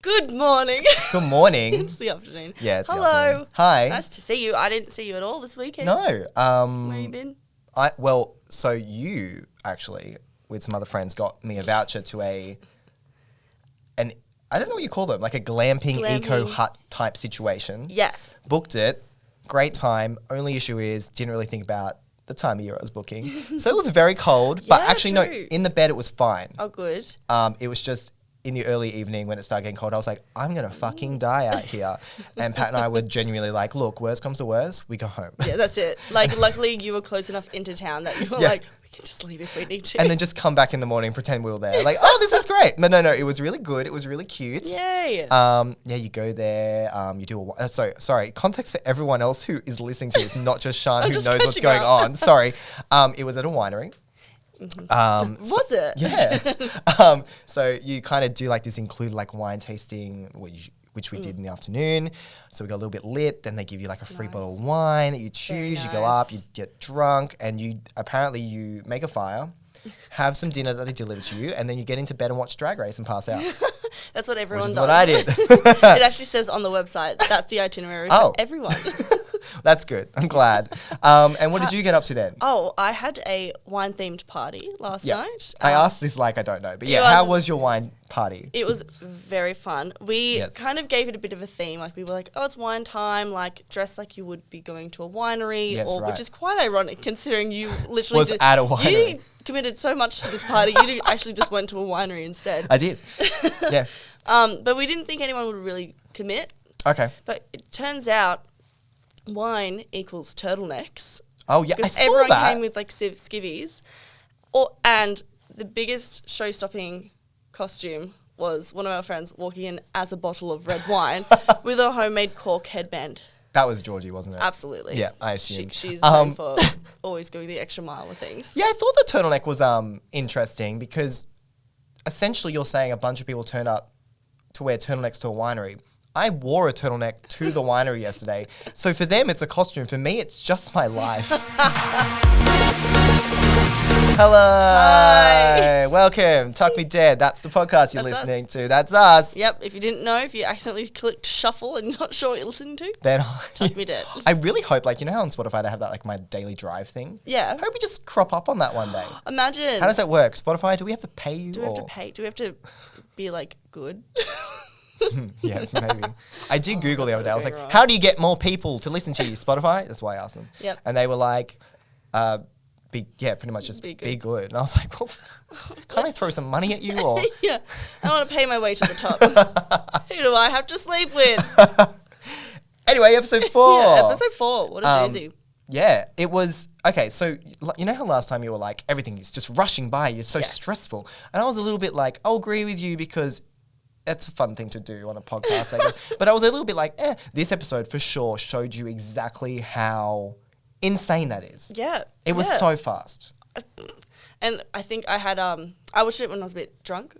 Good morning. Good morning. It's the afternoon. Yeah, it's the Hello. afternoon. Hi. Nice to see you. I didn't see you at all this weekend. No. Where you been? So you actually, with some other friends, got me a voucher to an I don't know what you call them, like a glamping eco hut type situation. Yeah. Booked it. Great time. Only issue is didn't really think about the time of year I was booking. So it was very cold, but Yeah, actually true. no, in the bed it was fine. Oh, good. It was just in the early evening when it started getting cold, I was like, I'm going to fucking die out here. And Pat and I were genuinely like, look, worst comes to worst, we go home. Yeah, that's it. Like, luckily you were close enough into town that you were like, we can just leave if we need to. And then just come back in the morning and pretend we were there. Like, oh, this is great. But no, it was really good. It was really cute. Yay. You go there, you do sorry, context for everyone else who is listening to this, not just Sean who just knows what's catching going up. on. Sorry. It was at a winery. Was it? Yeah. So you kind of do like this include like wine tasting, which we did in the afternoon. So we got a little bit lit. Then they give you like a free bottle of wine that you choose. Very You go up, you nice. get drunk, and you make a fire, have some dinner that they deliver to you, and then you get into bed and watch Drag Race and pass out. That's what everyone Which is does. what I did. It actually says on the website, that's the itinerary for everyone. That's good. I'm glad. And what did you get up to then? Oh, I had a wine-themed party last night. I asked this like I don't know. But yeah, was- how was your wine party? It was very fun. We Yes. kind of gave it a bit of a theme. Like, we were like, oh, it's wine time. Like, dress like you would be going to a winery. Yes, right. Which is quite ironic considering you literally Was at a winery. You committed so much to this party. You actually just went to a winery instead. I did. Yeah. But we didn't think anyone would really commit. Okay. But it turns out wine equals turtlenecks. Oh, yeah. I Because saw everyone that. came with like skivvies. And the biggest show-stopping costume was one of our friends walking in as a bottle of red wine with a homemade cork headband. That was Georgie, wasn't it? Absolutely. Yeah, I assumed. She's known for always going the extra mile with things. Yeah, I thought the turtleneck was interesting because essentially you're saying a bunch of people turned up to wear turtlenecks to a winery. I wore a turtleneck to the winery yesterday. So for them, it's a costume. For me, it's just my life. Hello. Hi. Welcome. Tuck Me Dead. That's the podcast you're That's us. listening to. That's us. Yep, if you didn't know, if you accidentally clicked shuffle and not sure what you're listening to, Then Tuck Me Dead. I really hope, like, you know how on Spotify they have that, like, my daily drive thing? Yeah. I hope we just crop up on that one day. Imagine. How does that work? Spotify, do we have to pay you? Do we have to pay? Do we have to be like good? Yeah, maybe. I did Google the other day. I was like, going wrong. how do you get more people to listen to you? Spotify? That's why I asked them. Yep. And they were like, pretty much just Be be good. good. And I was like, well, can't I throw some money at you? Or Yeah, I want to pay my way to the top. Who do I have to sleep with? Anyway, episode 4. Yeah, episode 4. What a doozy. Yeah, it was, okay, so you know how last time you were like, everything is just rushing by, you're so Yes. stressful. And I was a little bit like, I'll agree with you because it's a fun thing to do on a podcast, I guess. But I was a little bit like, this episode for sure showed you exactly how insane that is. Yeah. It was yeah. so fast. And I think I had, I watched it when I was a bit drunk.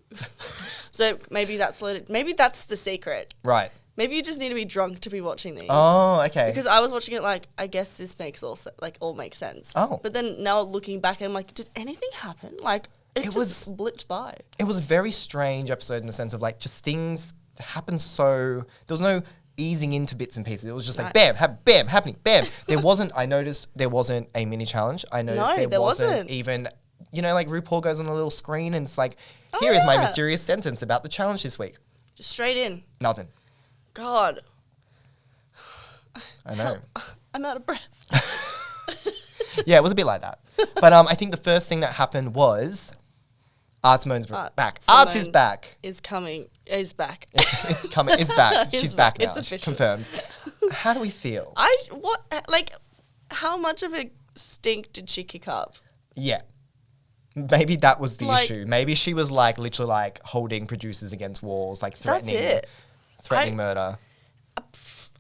So maybe that's the secret. Right. Maybe you just need to be drunk to be watching these. Oh, okay. Because I was watching it like, I guess this makes all makes sense. Oh. But then now looking back, I'm like, did anything happen? Like, it just was- blipped by. It was a very strange episode in the sense of like just things happen so, there was no easing into bits and pieces. It was just like Right. bam, happening, bam. I noticed there wasn't a mini challenge. I noticed No, there wasn't wasn't. even, you know, like RuPaul goes on a little screen and it's like, here is my yeah. mysterious sentence about the challenge this week. Just straight in. Nothing. God, I know. I'm out of breath. Yeah, it was a bit like that. But I think the first thing that happened was Art Simone's back. Art is Simone back. Is back. It's coming. It's back. It's She's back now. It's She's official. confirmed. How do we feel? How much of a stink did she kick up? Yeah. Maybe that was the Like- issue. Maybe she was like literally like holding producers against walls, like threatening it. threatening murder.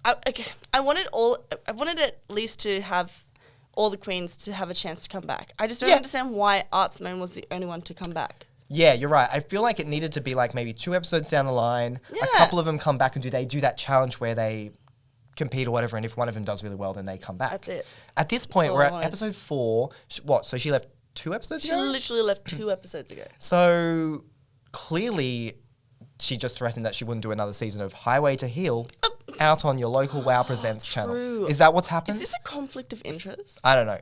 I wanted at least to have all the queens to have a chance to come back. I just don't Yeah. understand why Art Simone was the only one to come back. Yeah, you're right. I feel like it needed to be like maybe 2 episodes down the line. A Yeah. couple of them come back and do that challenge where they compete or whatever, and if one of them does really well, then they come back. That's it. At this point, all we're I at wanted. episode 4. What? So she left 2 episodes She ago? literally left 2 episodes ago. So clearly she just threatened that she wouldn't do another season of Highway to Heal out on your local Wow Presents channel. Is that what's happened? Is this a conflict of interest? I don't know.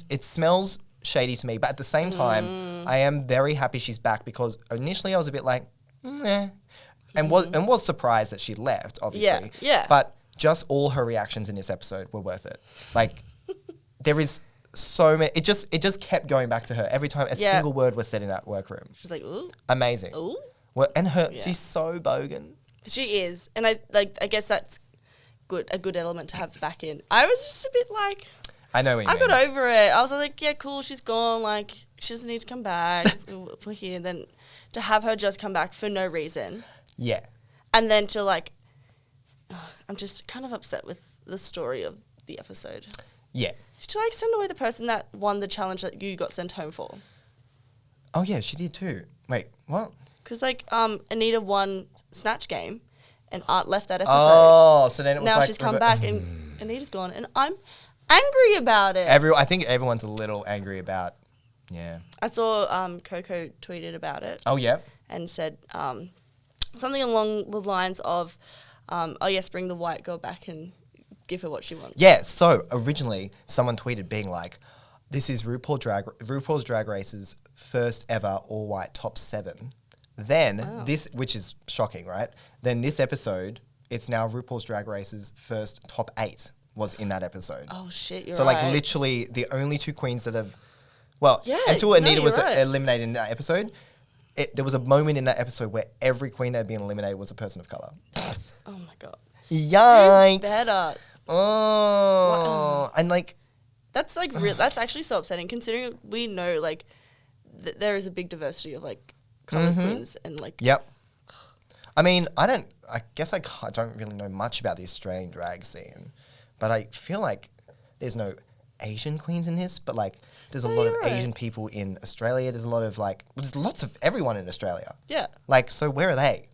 it smells shady to me, but at the same time, I am very happy she's back because initially I was a bit like, and was surprised that she left, obviously. Yeah. But just all her reactions in this episode were worth it. Like, there is so many. It just kept going back to her every time a single word was said in that workroom. She's like, ooh. Amazing. Ooh. Well, and she's so bogan. She is, and I guess that's a good element to have back in. I was just a bit like, I know what you mean. I got over it. I was like, yeah, cool, she's gone. Like, she doesn't need to come back. We're here. And then to have her just come back for no reason. Yeah. And then to like, I'm just kind of upset with the story of the episode. Yeah. To like send away the person that won the challenge that you got sent home for. Oh yeah, she did too. Wait, what? Because like Anita won Snatch Game, and Art left that episode. Oh, so then it was now like she's come back and Anita's gone, and I'm angry about it. I think everyone's a little angry about. Yeah. I saw Coco tweeted about it. Oh yeah. And said something along the lines of, "Oh yes, bring the white girl back and give her what she wants." Yeah. So originally, someone tweeted being like, "This is RuPaul's Drag Race's first ever all-white top 7." Then this, which is shocking, right? Then this episode, it's now RuPaul's Drag Race's first top 8 was in that episode. Oh shit, you're so right. like literally the only 2 queens that have, until Anita was eliminated in that episode, there was a moment in that episode where every queen that had been eliminated was a person of color. That's, oh my god. Yikes. Do better. Oh, and like. That's like that's actually so upsetting considering we know like there is a big diversity of like colored queens and like. Yep. I mean, I don't really know much about the Australian drag scene, but I feel like there's no Asian queens in this, but like there's a lot of Asian people in Australia. There's a lot of like, there's lots of everyone in Australia. Yeah. Like, so where are they?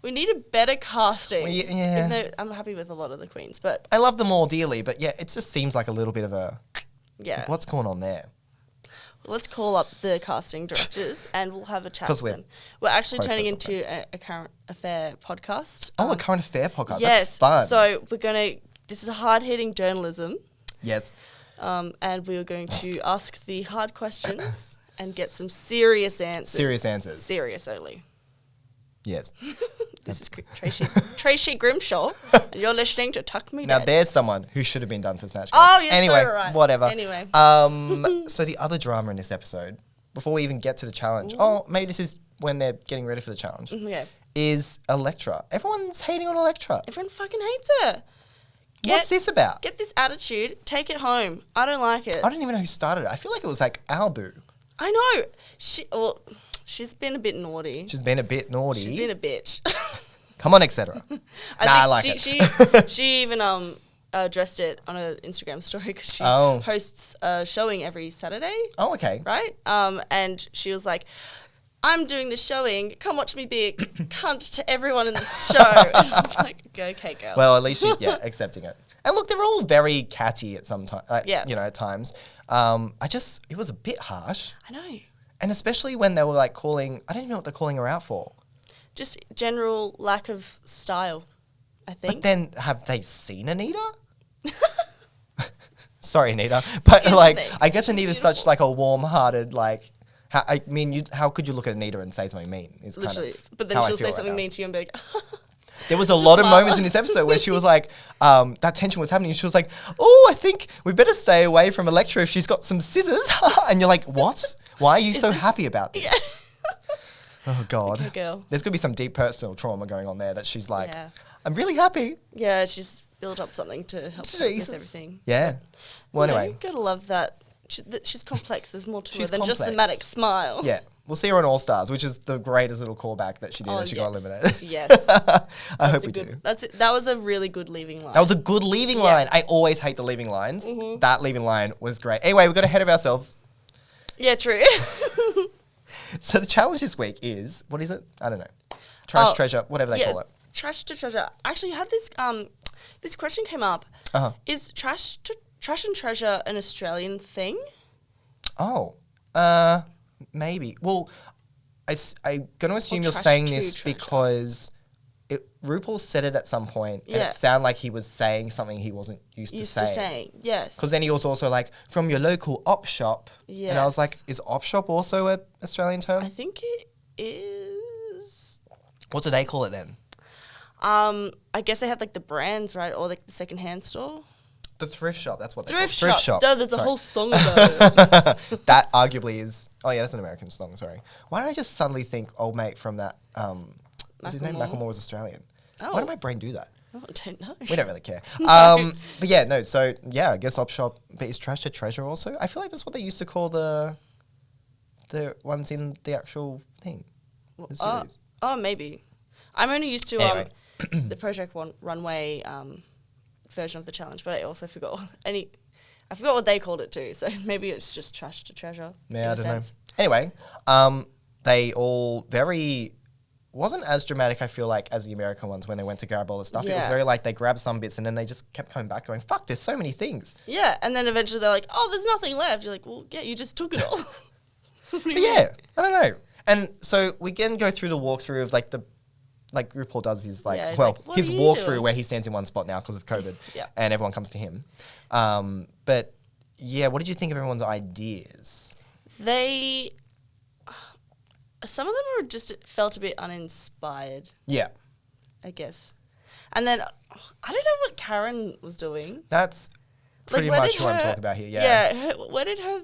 We need a better casting. Yeah. Even though I'm happy with a lot of the queens, but I love them all dearly, but yeah, it just seems like a little bit of a, like, what's going on there? Let's call up the casting directors and we'll have a chat with them. We're actually turning into a current affair podcast. Oh, a current affair podcast. Yes. That's fun. So this is hard-hitting journalism. Yes. And we are going to ask the hard questions and get some serious answers. Serious answers. Serious only. Yes. This is Tracy Grimshaw, and you're listening to Tuck Me Now, Dead. there's someone who should have been done for Snatch Game. Oh, you're anyway, so right. Whatever. Anyway. So the other drama in this episode, before we even get to the challenge, maybe this is when they're getting ready for the challenge, is Elektra. Everyone's hating on Elektra. Everyone fucking hates her. What's this about? Get this attitude, take it home. I don't like it. I don't even know who started it. I feel like it was like Albu. I know. She's been a bit naughty. She's been a bit naughty. She's been a bitch. Come on, etc. I like it. She even addressed it on her Instagram story because she hosts a showing every Saturday. Oh, okay. Right? And she was like, I'm doing the showing. Come watch me be a cunt to everyone in the show. And I was like, okay, girl. Well, at least she's accepting it. And look, they're all very catty at some time. At times. It was a bit harsh. I know. And especially when they were like calling, I don't even know what they're calling her out for. Just general lack of style, I think. But then have they seen Anita? Sorry, Anita. But like, I guess Anita's such like a warm-hearted, like, how could you look at Anita and say something mean? Is literally. Kind of but then she'll say something mean to you and be like, there was a lot of moments in this episode where she was like, that tension was happening. She was like, oh, I think we better stay away from Elektra if she's got some scissors. And you're like, what? Why are you so happy about this? Yeah. Oh, God. Okay, girl. There's going to be some deep personal trauma going on there that she's like, I'm really happy. Yeah, she's built up something to help her with everything. Yeah. Well, anyway. You gotta love that. She's complex. There's more to her than just the Maddox smile. Yeah. We'll see her on All Stars, which is the greatest little callback that she did as she got eliminated. Yes. I hope we do. That was a really good leaving line. That was a good leaving line. I always hate the leaving lines. Mm-hmm. That leaving line was great. Anyway, we've got ahead of ourselves. Yeah, true. So the challenge this week is, what is it? I don't know. Trash, treasure, whatever they call it. Trash to treasure. Actually, I had this question came up. Is trash and treasure an Australian thing? Oh, maybe. Well, I'm going to assume Or you're trash saying to this treasure. because RuPaul said it at some point, and Yeah. it sounded like he was saying something he wasn't used to saying. Yes. Because then he was also like, from your local op shop. Yes. And I was like, is op shop also a Australian term? I think it is. What do they call it then? I guess they have like the brands, right? Or like the secondhand store. The thrift shop, that's what they Thrift call it. shop. Duh, there's a Sorry. whole song about it. That arguably is... Oh, yeah, that's an American song, sorry. Why did I just suddenly think old mate from that... what's his name? Macklemore. Macklemore was Australian. Oh. Why did my brain do that? Oh, I don't know. We don't really care. But yeah, no, so yeah, I guess op shop, but is trash to treasure also? I feel like that's what they used to call the ones in the actual thing. The series. Maybe. I'm only used to Anyway. the Project Runway version of the challenge, but I also forgot I forgot what they called it too. So maybe it's just trash to treasure. Yeah, I don't know. Anyway, they all wasn't as dramatic, I feel like, as the American ones when they went to grab all the stuff. It was Yeah. very like they grabbed some bits and then they just kept coming back going, fuck, there's so many things. Yeah, and then eventually they're like, oh, there's nothing left. You're like, well, yeah, you just took it all. What do you But mean? yeah, I don't know. And so we can go through the walkthrough of like RuPaul does his Yeah, he's like, "What his are you walkthrough doing?" where he stands in one spot now because of COVID. Yeah. And everyone comes to him. But yeah, what did you think of everyone's ideas? Some of them were just felt a bit uninspired, Yeah. I guess. And then I don't know what Karen was doing. That's pretty where much did what I'm her- talking about here. Yeah. Where did her?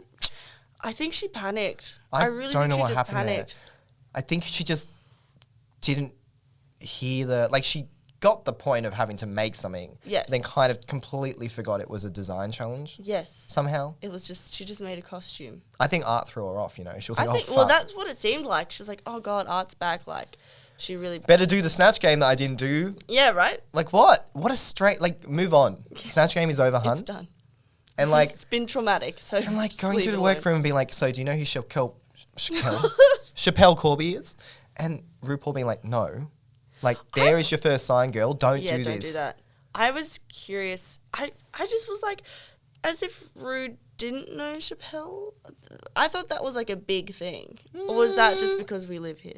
I think she panicked. I really don't think know she what just happened there. panicked. I think she just didn't hear she got the point of having to make something. Yes. Then kind of completely forgot it was a design challenge Yes. somehow. It was just she just made a costume. I think art threw her off, She was like, I think oh, well fuck. that's what it seemed like. She was like, oh god, art's back. Like she really Better do the Snatch game that I didn't do. Yeah, right? Like what? What a straight, move on. Snatch game is over, hun. It's done. And It's been traumatic. So and just going leave through it the alone. workroom and being like, so do you know who Chappelle Corby is? And RuPaul being like, no. Like, there is your first sign, girl. Don't Yeah, do don't this. do that. I was curious. I just was like, as if Ru didn't know Chappelle. I thought that was like a big thing. Or was that just because we live here?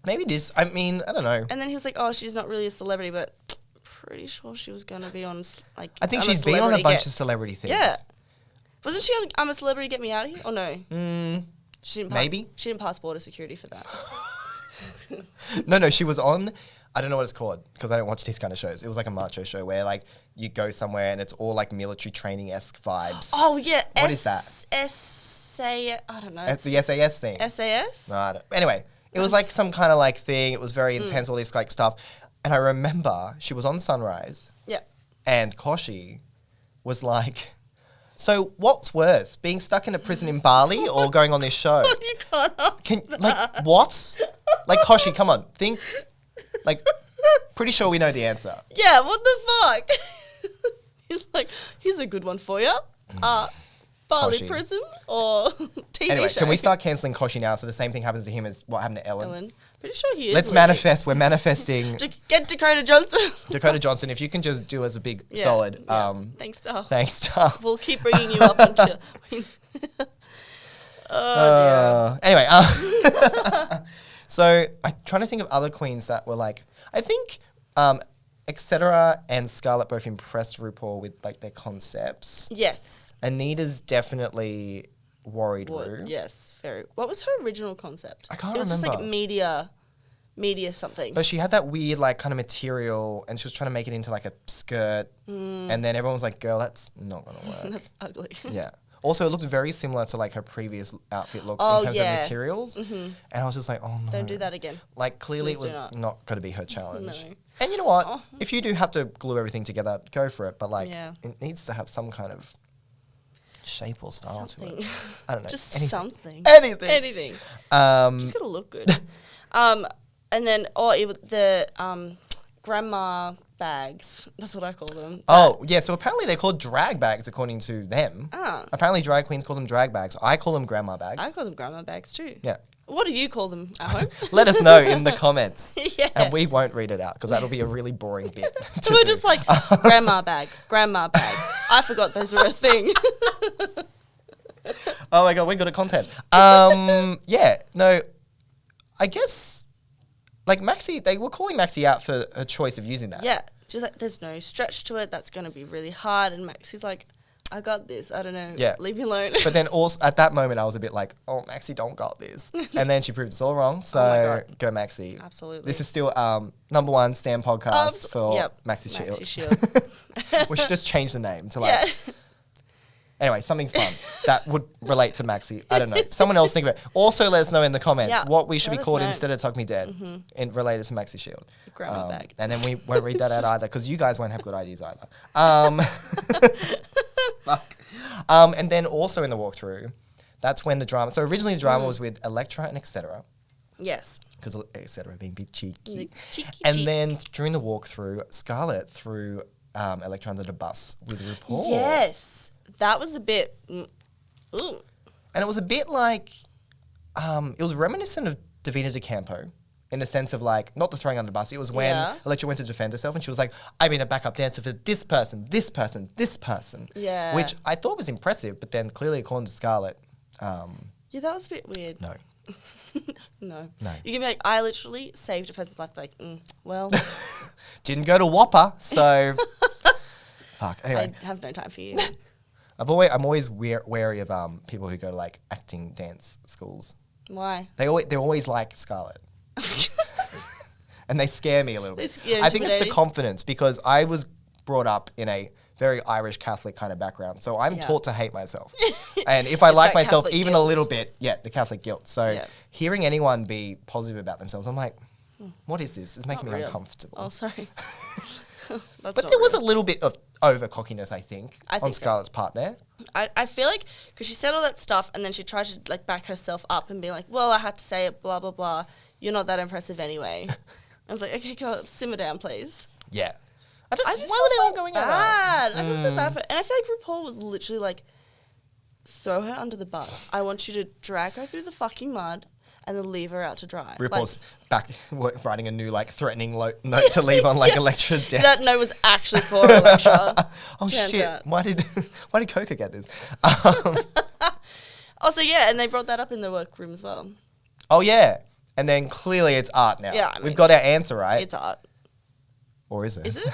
Maybe it is. I mean, I don't know. And then he was like, oh, she's not really a celebrity, but pretty sure she was going to be on, like, I think I'm a she's been on a Celebrity bunch Get- of celebrity things. Yeah. Wasn't she on I'm a Celebrity, Get Me Out of Here? Or no? She didn't Maybe. She didn't pass border security for that. No, she was on, I don't know what it's called because I don't watch these kind of shows. It was like a macho show where you go somewhere and it's all like military training-esque vibes. Oh, yeah. What is that? I don't know. It's the SAS thing. SAS? No, I don't- anyway, it was like some kind of thing. It was very intense, all this stuff. And I remember she was on Sunrise Yeah. and Koshi was like, so what's worse, being stuck in a prison in Bali or going on this show? You can't ask What? Koshi, come on, think. Pretty sure we know the answer. Yeah, what the fuck? He's like, here's a good one for you. Bali Koshi. prison or TV Anyway, show? can we start cancelling Koshi now so the same thing happens to him as what happened to Ellen? Ellen. Pretty sure he is. Let's living. manifest. We're manifesting. Get Dakota Johnson. Dakota Johnson, if you can just do us a big Yeah, solid. yeah. Thanks, Star. Thanks, Star. We'll keep bringing you up until. Oh, Anyway, so I'm trying to think of other queens that were I think Etc. and Scarlett both impressed RuPaul with their concepts. dear. Yes. Anita's definitely worried Ru. Yes, very. What was her original concept? I can't It was just like remember. media something. But she had that weird kind of material and she was trying to make it into a skirt. And then everyone was like, girl, that's not going to work. That's ugly. Yeah. Also, it looked very similar to her previous outfit look Oh, in terms yeah. of materials. And I was just like, oh no. Don't do that again. Clearly Please it do was not. not going to be her challenge. No. And you know what? If you do have to glue everything together, go for it. But Yeah. it needs to have some kind of shape or style to Something. it. I don't know. Just anything. something. Anything. Anything. Um, Just gotta look good. And then the grandma bags. That's what I call them. Oh, yeah. So apparently they're called drag bags according to them. Ah. Apparently drag queens call them drag bags. I call them grandma bags. I call them grandma bags too. Yeah. What do you call them at home? Let us know in the comments. Yeah. And we won't read it out because that'll be a really boring bit to We're do. just like, grandma bag. I forgot those were a thing. Oh my God, we're good at content. Yeah, no, I guess, like Maxi, they were calling Maxi out for her choice of using that. Yeah. She's like, there's no stretch to it. That's going to be really hard. And Maxi's like, I got this. I don't know. Yeah. Leave me alone. But then also at that moment, I was a bit like, oh, Maxi don't got this. And then she proved us all wrong. So go Maxi. Absolutely. This is still number one Stan podcast for Maxi Shield. Maxi Shield. We should just change the name to like... Anyway, something fun that would relate to Maxi. I don't know. Someone else think about it. Also, let us know in the comments what we should be called instead of Tuck Me Dead in related to Maxi Shield. Grandma bag. And then we won't read that out either because you guys won't have good ideas either. And then also in the walkthrough, that's when the drama... So originally the drama was with Elektra and Etc. Yes. Because Etc. being a bit cheeky. And then during the walkthrough, Scarlett threw Elektra under the bus with RuPaul. Yes. That was a bit... ooh. And it was a bit like... it was reminiscent of Davina De Campo in the sense of like, not the throwing under the bus. It was when Elektra went to defend herself and she was like, I've been a backup dancer for this person, this person, this person. Yeah. Which I thought was impressive, but then clearly according to Scarlett... yeah, that was a bit weird. No. No. No. You can be like, I literally saved a person's life. Like, well... Didn't go to Whopper, so... Fuck. Anyway. I have no time for you. I'm always wary of people who go to like acting dance schools. Why? They're always like Scarlett. And they scare me a little bit. I think it's the confidence because I was brought up in a very Irish Catholic kind of background. So I'm taught to hate myself. And if I like myself even a little bit, the Catholic guilt. So hearing anyone be positive about themselves, I'm like, what is this? It's making me uncomfortable. Oh, sorry. But there was a little bit of over cockiness, I think on Scarlett's part there. I feel like because she said all that stuff and then she tried to like back herself up and be like, well, I had to say it, blah, blah, blah. You're not that impressive anyway. I was like, okay, God, simmer down, please. Yeah. I why just were feel they so all going bad. I feel so bad for her. And I feel like RuPaul was literally like, throw her under the bus. I want you to drag her through the fucking mud and then leave her out to dry. RuPaul's back writing a new like threatening note to leave on like Elektra's desk. That note was actually for Elektra. Oh shit! Why did Coca get this? Also, yeah, and they brought that up in the workroom as well. Oh yeah, and then clearly it's art now. Yeah, I mean, we've got our answer right. It's art. Or is it? Is it?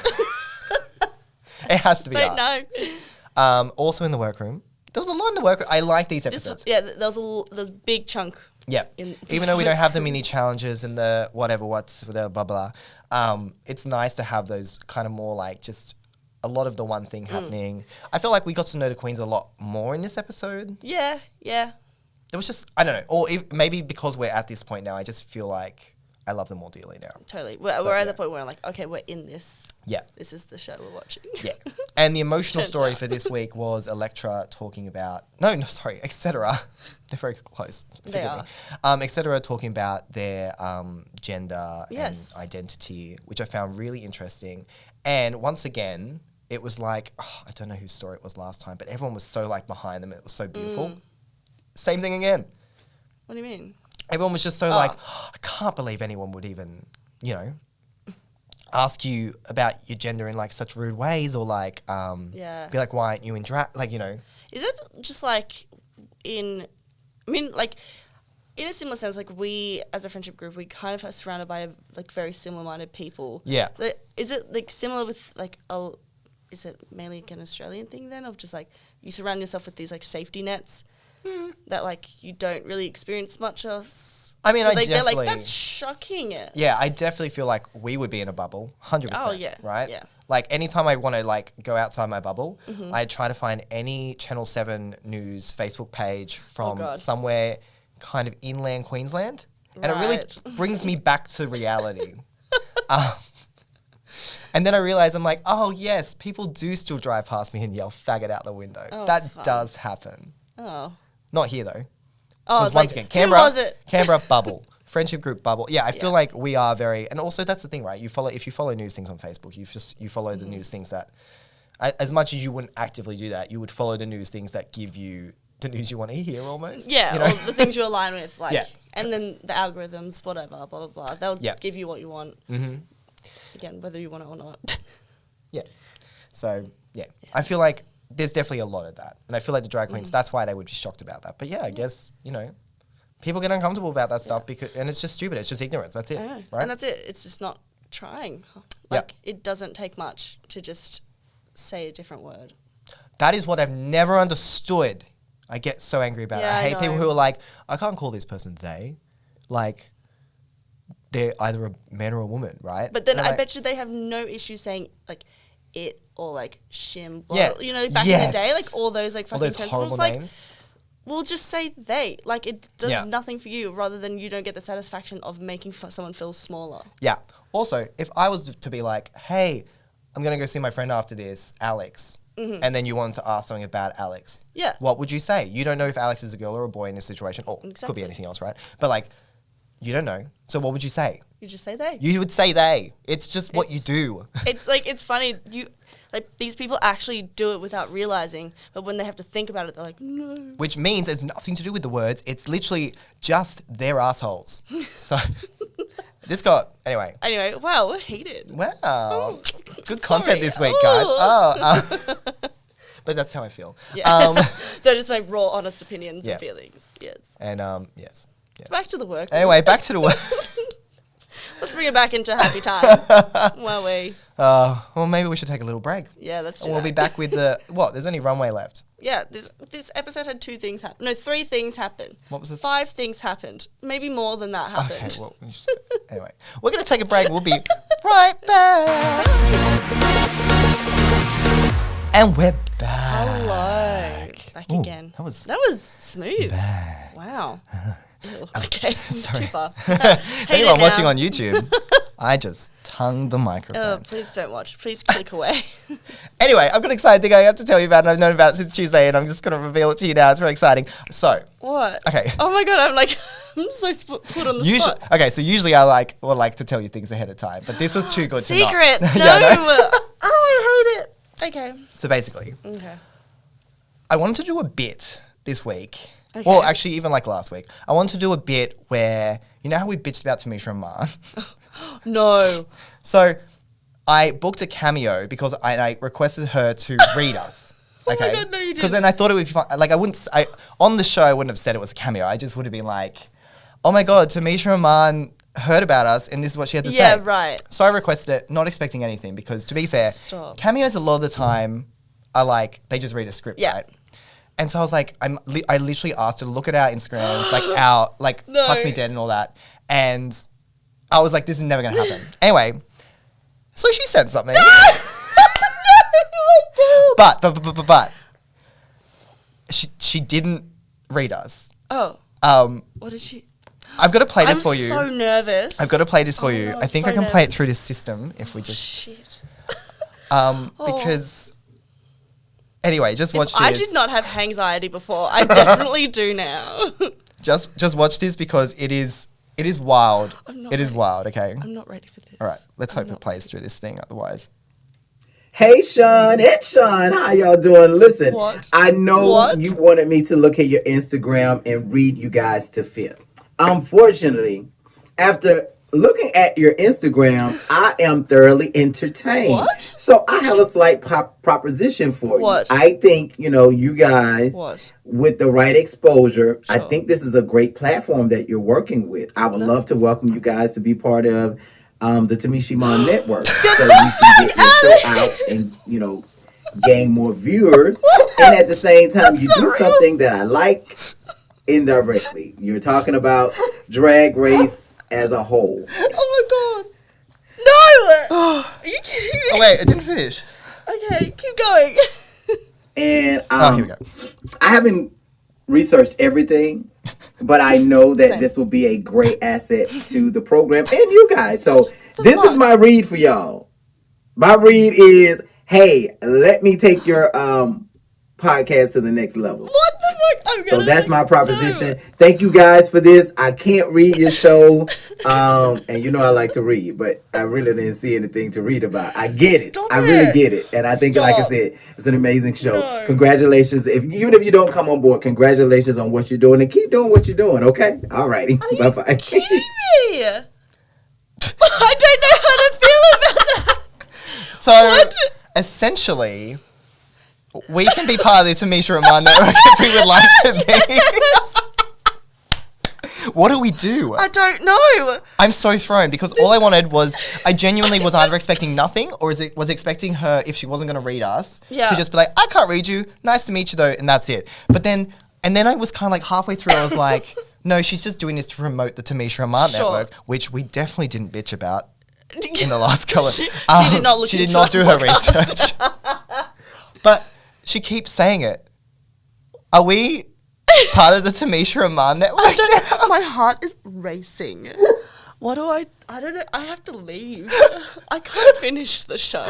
It has to be Don't art. know. Also in the workroom, there was a lot in the workroom. I like these episodes. There was a big chunk. Yeah. Even though we don't have the mini challenges and the whatever, blah, blah. It's nice to have those kind of more like just a lot of the one thing happening. I feel like we got to know the queens a lot more in this episode. Yeah. It was just, I don't know. Or maybe because we're at this point now, I just feel like I love them more dearly now. Totally. We're at the point where I'm like, okay, we're in this. Yeah. This is the show we're watching. Yeah. And the emotional story for this week was Elektra talking about... Etc. They're very close. They are. Etc. talking about their gender and identity, which I found really interesting. And once again, it was like... I don't know whose story it was last time, but everyone was so like behind them. It was so beautiful. Same thing again. What do you mean? Everyone was just so like, I can't believe anyone would even, ask you about your gender in like such rude ways or like, be like, why aren't you in drag? Like, Is it just like in a similar sense, like we as a friendship group, we kind of are surrounded by like very similar-minded people. Yeah. Is it like similar with like is it mainly like an Australian thing then of just like you surround yourself with these like safety nets? That like you don't really experience much else. I mean, so they're like, that's shocking. Yeah, I definitely feel like we would be in a bubble, 100%. Oh yeah, right. Yeah. Like anytime I want to like go outside my bubble, I try to find any Channel 7 News Facebook page from somewhere kind of inland Queensland, and it really brings me back to reality. And then I realize I'm like, oh yes, people do still drive past me and yell "faggot" out the window. That does happen. Oh. Not here though. Oh, it's once again, Canberra, who was it? Canberra bubble, friendship group bubble. Yeah, I feel like we are very, and also that's the thing, right? If you follow news things on Facebook, you follow the news things that, as much as you wouldn't actively do that, you would follow the news things that give you the news you want to hear almost. Yeah, or the things you align with, like, and then the algorithms, whatever, blah blah blah. They'll give you what you want. Again, whether you want it or not. Yeah. So I feel like there's definitely a lot of that. And I feel like the drag queens, that's why they would be shocked about that. But yeah, I guess, People get uncomfortable about that stuff and it's just stupid. It's just ignorance. That's it. I know. Right? And that's it. It's just not trying. Like, it doesn't take much to just say a different word. That is what I've never understood. I get so angry about it. I hate people who are like, I can't call this person they. Like, they're either a man or a woman, right? But then I bet you they have no issue saying, like, it or, like, shim. Blah, you know, back in the day, like, all those, like, fucking terms. Horrible like, names. We'll just say they. Like, it does nothing for you rather than you don't get the satisfaction of making someone feel smaller. Yeah. Also, if I was to be like, hey, I'm going to go see my friend after this, Alex, and then you wanted to ask something about Alex, what would you say? You don't know if Alex is a girl or a boy in this situation, or could be anything else, right? But, like, you don't know. So what would you say? You just say they. You would say they. It's just what you do. It's like, it's funny. Like, these people actually do it without realizing, but when they have to think about it, they're like, no. Which means it's nothing to do with the words. It's literally just their assholes. So this got, anyway. Anyway, wow, we're heated. Wow. Good content this week, guys. But that's how I feel. Yeah. They're just like raw, honest opinions and feelings. Yes. And yes. Back to the work. Anyway, back to the work. Let's bring it back into happy time. Well, well, maybe we should take a little break. Yeah, let's do and we'll be back with the, what? There's only runway left. Yeah, this episode had 2 things happen. No, 3 things happened. What was the 5 things happened. Maybe more than that happened. Okay, well, anyway. We're going to take a break. We'll be right back. And we're back. Hello. Back again. That was smooth. Bad. Wow. Okay, sorry. too far. Anyone watching on YouTube, I just tongued the microphone. Oh, please don't watch. Please click away. Anyway, I've got an exciting thing I have to tell you about, and I've known about it since Tuesday, and I'm just going to reveal it to you now. It's very exciting. So. What? Okay. Oh my God, I'm so put on the spot. Okay, so usually I like to tell you things ahead of time, but this was too good to not. Secrets, no. Oh, I hate it. Okay. So basically. Okay. I wanted to do a bit this week. Okay. Well, actually, even like last week. I wanted to do a bit where, you know how we bitched about Tamisha and Mar? No. So I booked a cameo because I requested her to read us. Okay. Oh my God, no, you didn't. Because then I thought it would be fun. Like on the show, I wouldn't have said it was a cameo. I just would have been like, oh my God, Tamisha and Mar heard about us and this is what she had to say. Yeah, right. So I requested it, not expecting anything because to be fair, cameos a lot of the time are like, they just read a script, right? And so I was like, I literally asked her to look at our Instagrams, Tuck Me Dead and all that. And I was like, this is never going to happen. Anyway, so she sent something. But she didn't read us. Oh. What did she? I've got to play this for you. I'm so nervous. I've got to play this for you. No, I think I can play it through this system if we just. Shit. Because. Anyway, just watch this. I did not have anxiety before. I definitely do now. Just watch this because it is wild. It is wild, okay? I'm not ready for this. All right, let's hope it plays through this thing otherwise. Hey, Sean, it's Sean. How y'all doing? Listen, I know you wanted me to look at your Instagram and read you guys to fifth. Unfortunately, after looking at your Instagram, I am thoroughly entertained. What? So I have a slight proposition for you. What? I think, you guys, with the right exposure, I think this is a great platform that you're working with. I would love to welcome you guys to be part of the Tamisha Mon Network. So you can get your show out and, gain more viewers. And at the same time, you do something that I like indirectly. You're talking about Drag Race as a whole. Oh my God. No! Are you kidding me? Oh wait, it didn't finish. Okay, keep going. And here we go. I haven't researched everything, but I know that this will be a great asset to the program and you guys. So this is my read for y'all. My read is, hey, let me take your podcast to the next level. What the fuck? So that's my proposition. Thank you guys for this. I can't read your show. And I like to read, but I really didn't see anything to read about. I get it. I really get it. And I think, like I said, it's an amazing show. No. Congratulations. Even if you don't come on board, congratulations on what you're doing and keep doing what you're doing, okay? All righty. Bye-bye. Are you kidding me? I don't know how to feel about that. So, essentially, we can be part of the Tamisha and Mar Network if we would like to be. What do we do? I don't know. I'm so thrown because all I wanted was, I genuinely was either expecting nothing or was expecting her, if she wasn't going to read us, to just be like, I can't read you. Nice to meet you though. And that's it. But then I was kind of like halfway through, I was like, no, she's just doing this to promote the Tamisha and Mark network, which we definitely didn't bitch about in the last couple. She did not look She did into not do her podcast. research. But she keeps saying it. Are we part of the Tamisha and Mark network? My heart is racing. What do I don't know. I have to leave. I can't finish the show.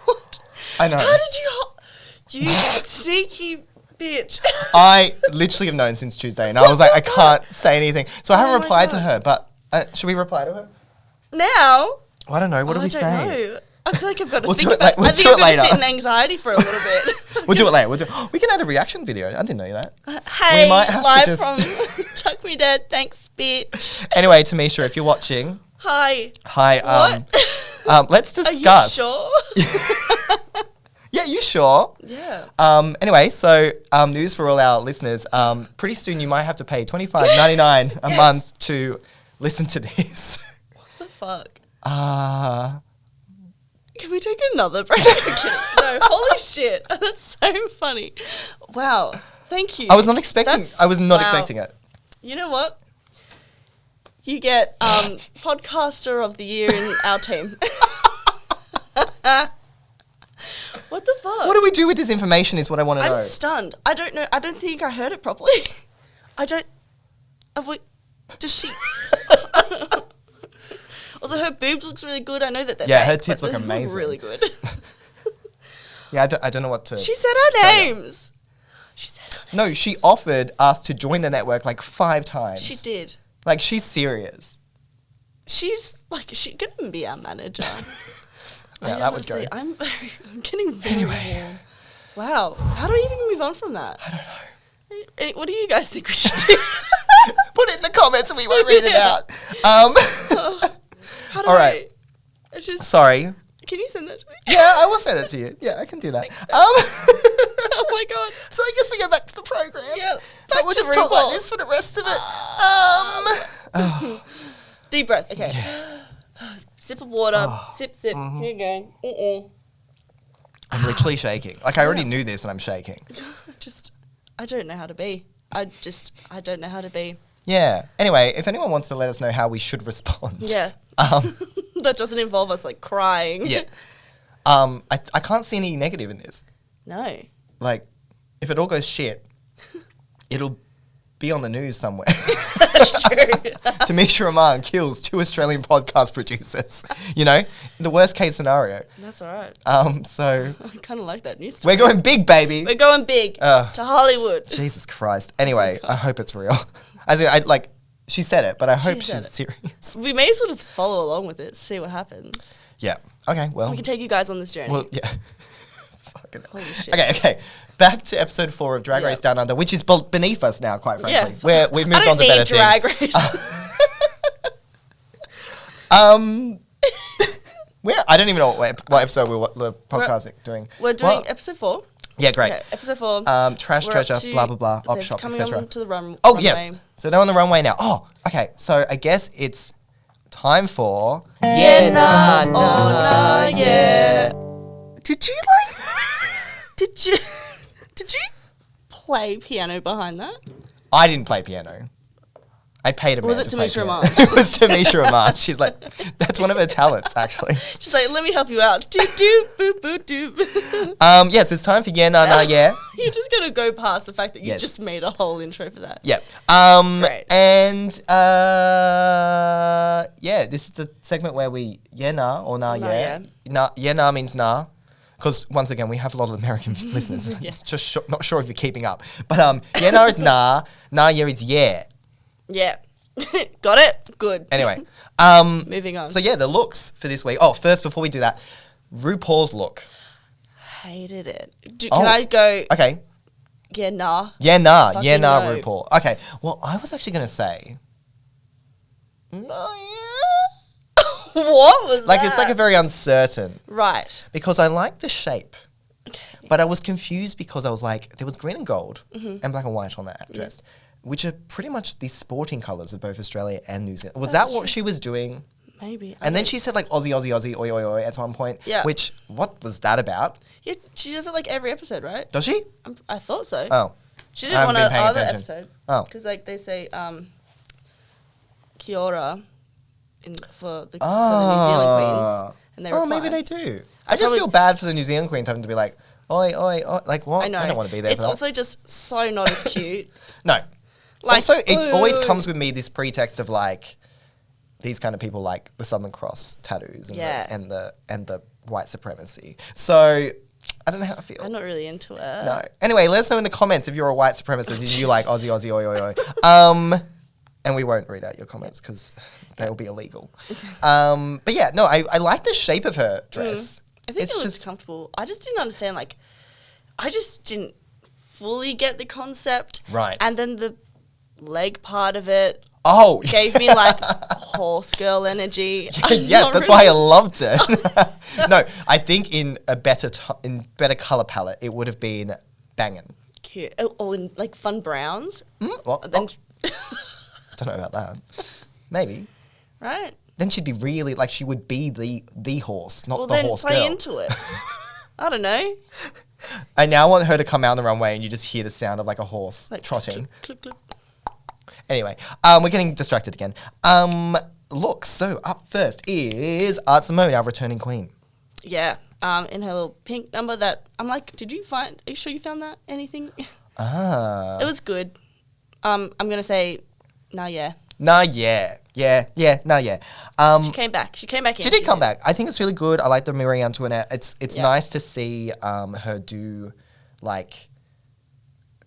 What? I know. How did you sneaky bitch. I literally have known since Tuesday, and I was like, I can't say anything. So I haven't replied to God. her, but should we reply to her? Now? I don't know. What do we I say? don't know. I feel like I've got to We'll think do it about we'll I think do I'm it going to later. sit in anxiety for a little bit. We'll do it later. We can add a reaction video. I didn't know that. Hey, We might have to live just- from Tuck Me Dead. Thanks, bitch. Anyway, Tamisha, if you're watching, Hi. hi. What? Let's Are discuss. you sure? Yeah, you sure? Yeah. Anyway, so news for all our listeners. Pretty soon you might have to pay $25.99 a month to listen to this. What the fuck? Can Can we take another break? No, holy shit. That's so funny. Wow. Thank you. I was not expecting. Wow. Expecting it. You know what? You get podcaster of the year in our team. What the fuck? What do we do with this information? Is what I want to know. I'm stunned. I don't know. I don't think I heard it properly. I don't. Have we? Does she? Also, her boobs looks really good. I know that they're Yeah, fake, her tits but look they amazing. really good. Yeah, I don't know what to. She said our say. names. She said our names. No, she offered us to join the network like 5 times. She did. Like, she's serious. She's like, she couldn't be our manager. Yeah, that would go. Honestly, I'm getting very warm. Wow. How do we even move on from that? I don't know. What do you guys think we should do? Put it in the comments and we won't read it out. How do All right. I just, Sorry. Can you send that to me? Yeah, I will send it to you. Yeah, I can do that. Oh my god. So I guess we go back to the program. Yeah. But we'll just talk like this for the rest of it. Deep breath. Okay. Sip of water. Sip. Mm-hmm. Here you go. I'm literally shaking. Like, I already knew this and I'm shaking. I don't know how to be. I don't know how to be. Yeah. Anyway, if anyone wants to let us know how we should respond. Yeah. Um, That doesn't involve us like crying. yeah. I can't see any negative in this. No. Like, if it all goes shit, it'll be on the news somewhere. That's true. Tamisha Rahman kills 2 Australian podcast producers. You know, the worst case scenario. That's all right. So I kind of like that news story. we're going big, baby. We're going big to Hollywood. Jesus Christ. Anyway, I hope it's real. As in, she said it, but I hope said she's it. serious. We may as well just follow along with it, see what happens. Yeah. Okay. Well. We can take you guys on this journey. Well. Yeah. Fucking hell. Holy shit. Okay. Back to episode 4 of Drag Race Down Under, which is beneath us now, quite frankly. Yeah. We've moved on to better Drag things. Race. I don't even know what episode we're podcasting doing. We're doing What? episode 4. Yeah, great. Okay, episode 4. Trash We're treasure, up to- blah blah blah, op they're shop, coming etc. on to the runway. Oh yes. So they're on the runway now. Oh, okay. So I guess it's time for Yeah, nah, oh, nah, yeah. Did you Did you play piano behind that? I didn't play piano. I paid a man Was it to play Tamisha piano. Rahman? It was Tamisha Rahman. She's like, that's one of her talents, actually. She's like, let me help you out. Doop, doop, boop, boop, doop. Yes, it's time for yeah, nah, nah, yeah. You're just going to go past the fact that you Yes. just made a whole intro for that. Yeah. Great. And yeah, this is the segment where we yeah, nah, or nah, Nah, yeah. Nah, yeah, nah means nah. Because once again, we have a lot of American listeners. Yeah. Just not sure if you're keeping up. But yeah, nah is nah. Nah, yeah is yeah. Yeah. Got it? Good. Anyway. Moving on. So yeah, the looks for this week. Oh, first, before we do that, RuPaul's look. Hated it. Can I go, Okay. yeah, nah? Yeah, nah. Yeah, Fucking nah, no. RuPaul. Okay. Well, I was actually going to say, nah, yeah. What was Like, that? it's like a very uncertain. Right. Because I like the shape. But I was confused because I was like, there was green and gold and black and white on that dress. which are pretty much the sporting colours of both Australia and New Zealand. Was that what she was doing? Maybe. And then she said like Aussie, Aussie, Aussie, oi, oi, oi at one point. Yeah. Which, what was that about? Yeah, she does it like every episode, right? Does she? I thought so. Oh. She did I haven't one been paying other attention. episode. Oh. Because like they say Kia ora for the New Zealand queens. And they reply. Maybe they do. I just feel bad for the New Zealand queens having to be like, oi, oi, oi. Like, what? I know. I don't want to be there It's for that. also just so not as cute. No. Like, also, it always comes with me this pretext of like, these kind of people like the Southern Cross tattoos and the white supremacy. So I don't know how I feel. I'm not really into it. No. Anyway, let us know in the comments if you're a white supremacist and you like Aussie, Aussie, oi, oi, oi. And we won't read out your comments because they will be illegal. But yeah, no, I like the shape of her dress. I think it looks comfortable. I just didn't understand, like, I just didn't fully get the concept. Right. And then the leg part of it gave me like horse girl energy. Yes, that's why I loved it. No, I think in a better color palette, it would have been banging. Cute. Oh, in like fun browns. Don't know about that. Maybe. Right. Then she'd be really like she would be the horse, not the horse play girl. into it. I don't know. I now want her to come out on the runway and you just hear the sound of like a horse Like trotting. Click, click, click. Anyway, we're getting distracted again. Look, so up first is Art Simone, our returning queen. Yeah. In her little pink number that I'm like, are you sure you found that? Anything? Ah. It was good. I'm gonna say, nah, yeah. Nah, yeah. Yeah. She came back. She came back in. She did come back. I think it's really good. I like the Marie Antoinette. It's Yeah. nice to see her do like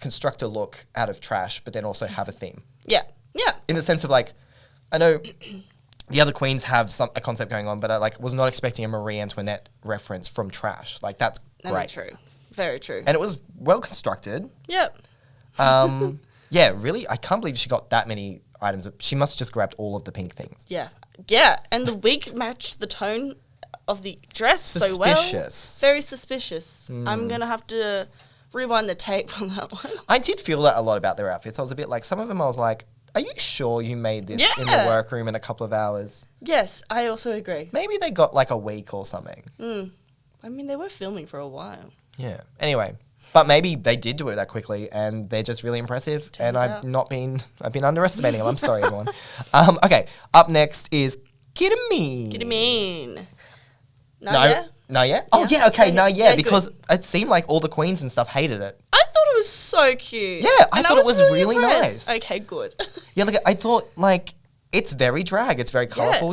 construct a look out of trash, but then also have a theme. Yeah. Yeah. In the sense of like, I know the other queens have a concept going on, but I like was not expecting a Marie Antoinette reference from trash. Like that's Very great. true. Very true. And it was well constructed. Yep. Yeah, really. I can't believe she got that many items. She must have just grabbed all of the pink things. Yeah. Yeah. And the wig matched the tone of the dress so well. Suspicious. Very suspicious. I'm going to have to rewind the tape on that one. I did feel that a lot about their outfits. I was a bit like, some of them I was like, are you sure you made this in the Yeah. workroom in a couple of hours? Yes, I also agree. Maybe they got like a week or something. I mean, they were filming for a while. Yeah. Anyway, but maybe they did do it that quickly and they're just really impressive. Turns out. I've been underestimating them. I'm sorry, everyone. Okay. Up next is Ketamine. Get him in. No, Yeah? no, yeah. Oh, Yeah. yeah. Okay, Yeah, no, yeah. yeah. Yeah, Because it seemed like all the queens and stuff hated it. I thought it was so cute. Yeah, I And thought it was really impressed. nice. Okay, good. Yeah, like I thought, like it's very drag. It's very colorful. Yeah.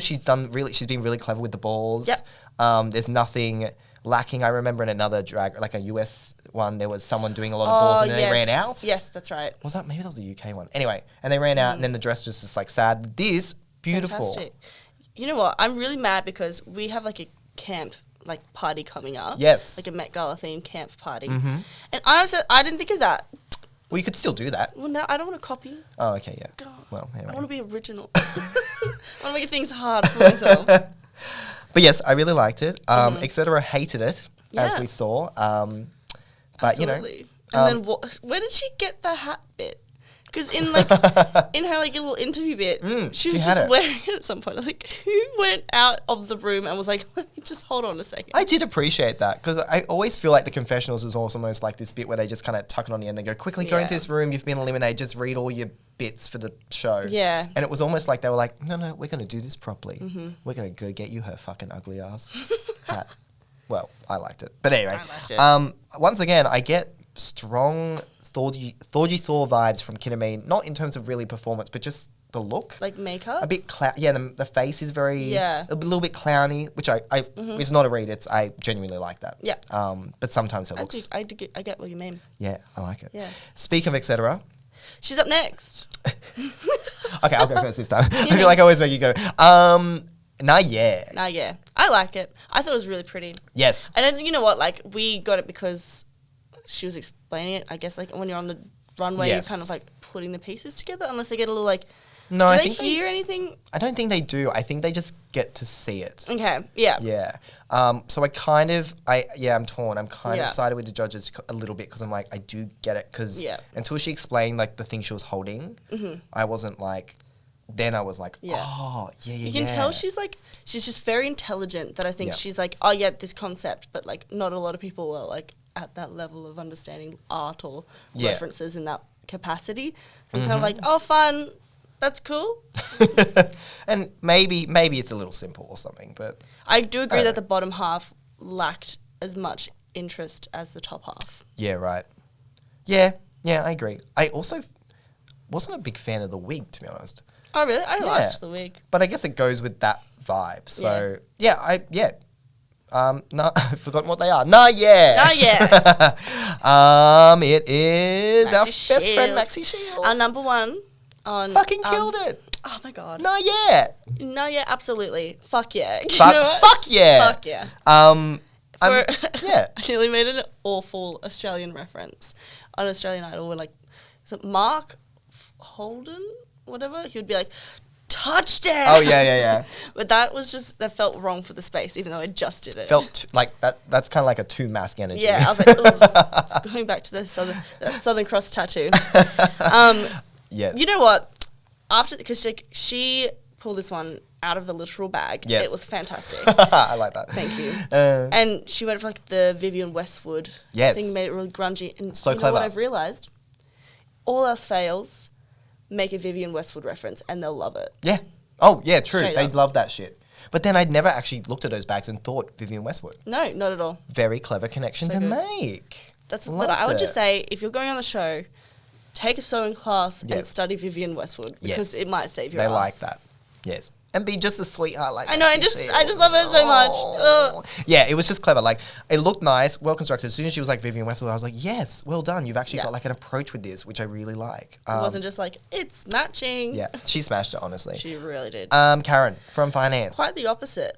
She's been really clever with the balls. Yep. There's nothing lacking. I remember in another drag, like a US one, there was someone doing a lot of balls and then they ran out. Yes, that's right. Was that maybe that was a UK one? Anyway, and they ran out and then the dress was just like sad. This beautiful. Fantastic. You know what? I'm really mad because we have like a camp like party coming up. Yes. Like a Met Gala themed camp party. And I didn't think of that. Well, you could still do that. Well, no, I don't want to copy. Oh, okay, yeah. God. Well, I anyway. want to be original. I want to make things hard for myself. But yes, I really liked it. Etc. hated it, as Yeah. we saw. But Absolutely. And then where did she get the hat bit? Because in like in her like little interview bit, she was she had just it. wearing it at some point. I was like, who went out of the room and was like, let me just hold on a second. I did appreciate that because I always feel like the confessionals is almost like this bit where they just kind of tuck it on the end and go, quickly go into Yeah. this room, you've been eliminated, just read all your bits for the show. Yeah. And it was almost like they were like, no, we're going to do this properly. We're going to go get you her fucking ugly ass hat. Well, I liked it. But anyway, I liked it. once again, I get strong Thorgy Thor vibes from Ketamine, not in terms of really performance, but just the look. Like makeup? A bit the face is very Yeah. a little bit clowny, which I it's not a read. It's I genuinely like that. Yeah. But sometimes it looks. I get what you mean. Yeah, I like it. Yeah. Speaking of etc. She's up next. Okay, I'll go first this time. I feel like I always make you go. Nah, yeah. Nah, yeah. I like it. I thought it was really pretty. Yes. And then, you know what, like, we got it because she was explaining it. I guess, like, when you're on the runway, Yes. you're kind of, like, putting the pieces together, unless they get a little, like, No, do I they think hear anything? I don't think they do. I think they just get to see it. Okay, yeah. Yeah. So I'm torn. I'm kind of sided with the judges a little bit because I'm like, I do get it because until she explained like the thing she was holding, I wasn't like, then I was like, oh, yeah. You can tell she's just very intelligent that I think she's like, oh yeah, this concept, but like not a lot of people are like at that level of understanding art or references in that capacity. I'm kind of like, oh, fun. That's cool. And maybe it's a little simple or something, but I do agree that the bottom half lacked as much interest as the top half. Yeah, right. Yeah, I agree. I also wasn't a big fan of the wig, to be honest. Oh, really? I liked the wig. But I guess it goes with that vibe. So, no, I've forgotten what they are. It is our best friend, Maxi Shield. Our number one on... Fucking killed it. Oh, my God. No, absolutely. Fuck yeah. Fuck yeah. Fuck yeah. I nearly made an awful Australian reference on Australian Idol where, like, is it Mark Holden? Whatever. He would be like, touchdown. Oh, yeah. But that felt wrong for the space, even though I just did it. Like that. That's kind of like a too mask energy. Yeah, I was like, it's going back to the Southern Cross tattoo. Yes. You know what? Because she pulled this one out of the literal bag. Yes. It was fantastic. I like that. Thank you. And she went for like the Vivienne Westwood thing, made it really grungy. And so you know clever. what I've realised? All else fails, make a Vivienne Westwood reference and they'll love it. Yeah. Oh, yeah, true. Straight They'd up. love that shit. But then I'd never actually looked at those bags and thought Vivienne Westwood. No, not at all. Very clever connection to make. But I would just say, if you're going on the show, take a sewing class and study Vivienne Westwood because it might save your ass. They like that. Yes. And be just a sweetheart like that. I know, I just love her so much. Ugh. Yeah, it was just clever. Like, it looked nice, well constructed. As soon as she was like Vivienne Westwood, I was like, yes, well done. You've actually got like an approach with this, which I really like. It wasn't just like, it's matching. Yeah, she smashed it, honestly. She really did. Karen, from finance. Quite the opposite.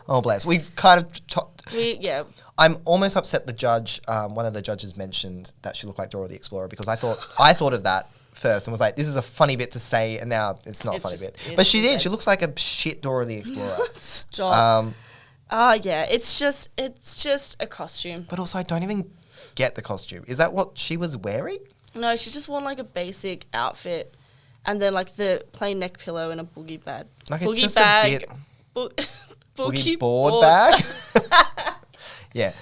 Oh, bless. We've kind of... I'm almost upset the judge, one of the judges mentioned that she looked like Dora the Explorer because I thought of that first and was like, this is a funny bit to say, and now it's not a funny bit. But she did. She looks like a shit Dora the Explorer. Stop. It's just a costume. But also, I don't even get the costume. Is that what she was wearing? No, she just wore like a basic outfit and then like the plain neck pillow and a boogie bag. Like boogie it's just bag. a bit... Boogie board bag? Yeah.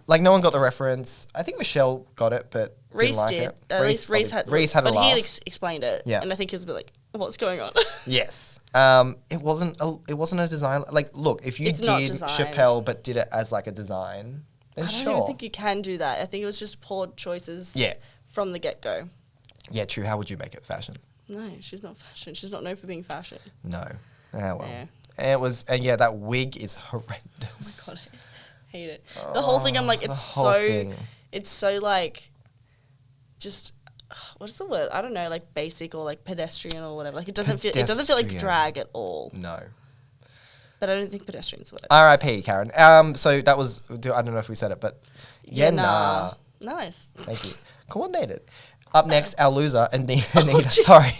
Like, no one got the reference. I think Michelle got it, but Reese didn't like did. it. At least Reese had a laugh. But he explained it. Yeah. And I think he was a bit like, what's going on? Yes. It wasn't a design. Like, look, if you did Chappelle but did it as like a design, then sure. I don't even think you can do that. I think it was just poor choices from the get-go. Yeah, true. How would you make it fashion? No, she's not fashion. She's not known for being fashion. No. Ah, well. Yeah. It was, and yeah, that wig is horrendous. Oh my God, I hate it. The whole thing, I'm like, it's so like, just, what's the word? I don't know, like basic or like pedestrian or whatever. Like it doesn't feel like drag at all. No. But I don't think pedestrian's the word. R.I.P. Karen. So that was, I don't know if we said it, but nah. Nice. Thank you. Coordinated. Up next, our loser, Anita. Sorry.